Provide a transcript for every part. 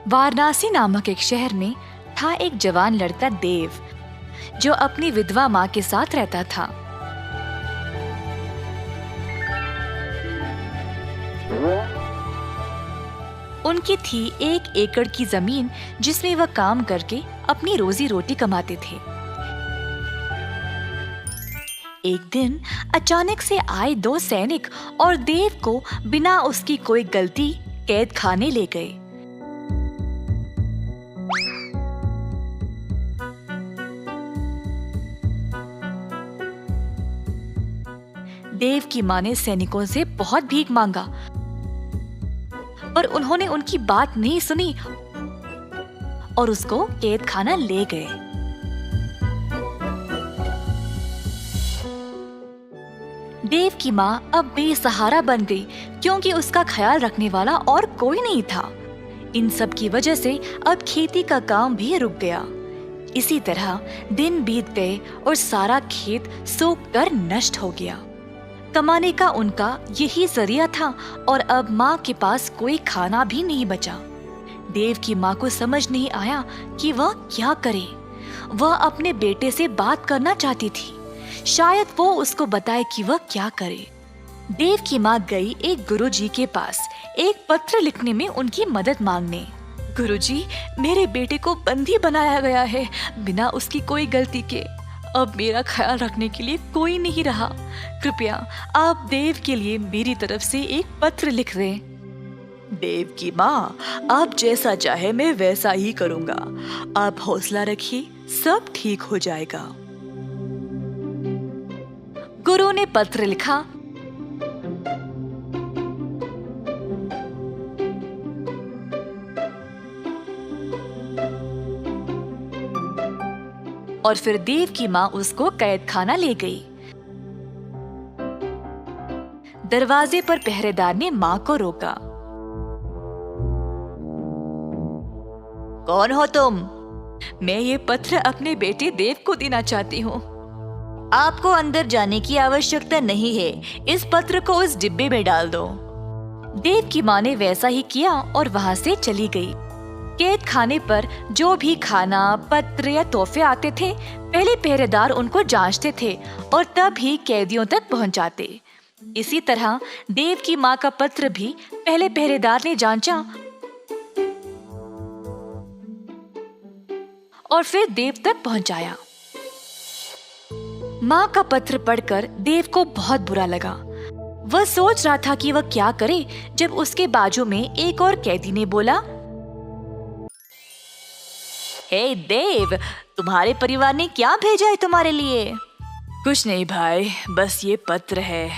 वाराणसी नामक एक शहर में था एक जवान लड़का देव, जो अपनी विधवा माँ के साथ रहता था। उनकी थी 1 एकड़ की जमीन, जिसमें वह काम करके अपनी रोजी रोटी कमाते थे। एक दिन अचानक से आए 2 सैनिक और देव को बिना उसकी कोई गलती कैद खाने ले गए। देव की माँ ने सैनिकों से बहुत भीख मांगा, पर उन्होंने उनकी बात नहीं सुनी और उसको कैद खाना ले गए। देव की माँ अब बेसहारा बन गई, क्योंकि उसका ख्याल रखने वाला और कोई नहीं था। इन सब की वजह से अब खेती का काम भी रुक गया। इसी तरह दिन बीत गए और सारा खेत सूख कर नष्ट हो गया। कमाने का उनका यही जरिया था और अब माँ के पास कोई खाना भी नहीं बचा। देव की माँ को समझ नहीं आया कि वह क्या करे। वह अपने बेटे से बात करना चाहती थी, शायद वो उसको बताए कि वह क्या करे। देव की माँ गई एक गुरुजी के पास एक पत्र लिखने में उनकी मदद मांगने। गुरुजी, मेरे बेटे को बंदी बनाया गया है बिना उसकी कोई गलती के। अब मेरा ख्याल रखने के लिए कोई नहीं रहा। कृपया आप देव के लिए मेरी तरफ से एक पत्र लिख दें। देव की माँ, आप जैसा चाहे मैं वैसा ही करूँगा। आप हौसला रखिए, सब ठीक हो जाएगा। गुरु ने पत्र लिखा। और फिर देव की माँ उसको कैद खाना ले गई। दरवाजे पर पहरेदार ने माँ को रोका। कौन हो तुम? मैं ये पत्र अपने बेटे देव को देना चाहती हूँ। आपको अंदर जाने की आवश्यकता नहीं है। इस पत्र को उस डिब्बे में डाल दो। देव की माँ ने वैसा ही किया और वहाँ से चली गई। कैद खाने पर जो भी खाना, पत्र या तोहफे आते थे, पहले पहरेदार उनको जांचते थे और तब ही कैदियों तक पहुँचाते। इसी तरह देव की माँ का पत्र भी पहले पहरेदार ने जांचा और फिर देव तक पहुँचाया। माँ का पत्र पढ़कर देव को बहुत बुरा लगा। वह सोच रहा था कि वह क्या करे, जब उसके बाजू में एक और कैदी ने बोला, हे देव, तुम्हारे परिवार ने क्या भेजा है तुम्हारे लिए? कुछ नहीं भाई, बस ये पत्र है।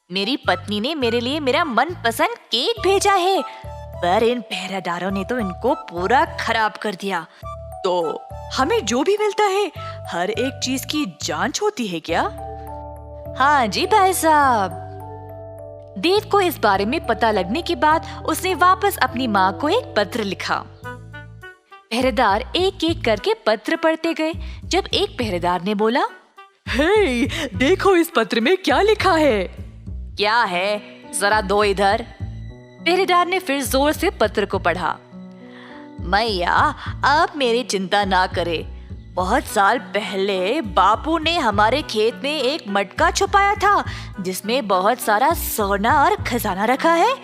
मेरी पत्नी ने मेरे लिए मेरा मनपसंद केक भेजा है, पर इन पहरेदारों ने तो इनको पूरा खराब कर दिया। तो हमें जो भी मिलता है, हर एक चीज की जांच होती है क्या? हाँ जी भाई साहब। देव को इस बारे में पता लगने के बाद उसने वापस अपनी माँ को एक पत्र लिखा। पहरेदार एक एक करके पत्र पढ़ते गए, जब एक पहरेदार ने बोला, हे, देखो इस पत्र में क्या लिखा है। क्या है, जरा दो इधर। पहरेदार ने फिर जोर से पत्र को पढ़ा। मैया, आप मेरी चिंता ना करें। बहुत साल पहले बापू ने हमारे खेत में एक मटका छुपाया था, जिसमें बहुत सारा सोना और खजाना रखा है।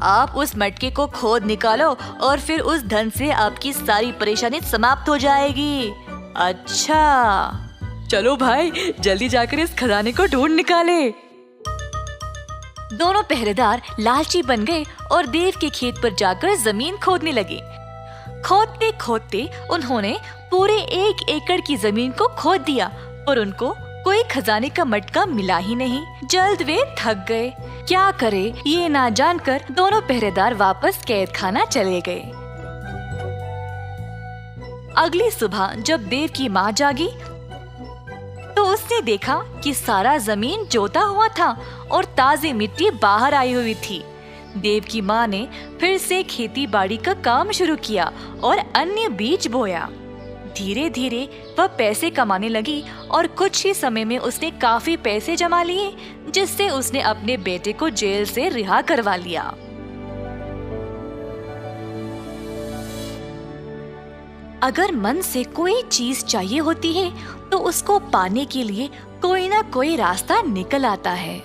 आप उस मटके को खोद निकालो और फिर उस धन से आपकी सारी परेशानी समाप्त हो जाएगी। अच्छा, चलो भाई, जल्दी जाकर इस खजाने को ढूंढ निकाले। दोनों पहरेदार लालची बन गए और देव के खेत पर जाकर जमीन खोदने लगे। खोदते खोदते उन्होंने पूरे 1 एकड़ की जमीन को खोद दिया, पर उनको कोई खजाने का मटका मिला ही नहीं। जल्द वे थक गए। क्या करे ये ना जानकर दोनों पहरेदार वापस कैद खाना चले गए। अगली सुबह जब देव की माँ जागी तो उसने देखा कि सारा जमीन जोता हुआ था और ताजी मिट्टी बाहर आई हुई थी। देव की माँ ने फिर से खेती बाड़ी का काम शुरू किया और अन्य बीज बोया। धीरे धीरे वह पैसे कमाने लगी और कुछ ही समय में उसने काफी पैसे जमा लिए, जिससे उसने अपने बेटे को जेल से रिहा करवा लिया। अगर मन से कोई चीज चाहिए होती है तो उसको पाने के लिए कोई ना कोई रास्ता निकल आता है।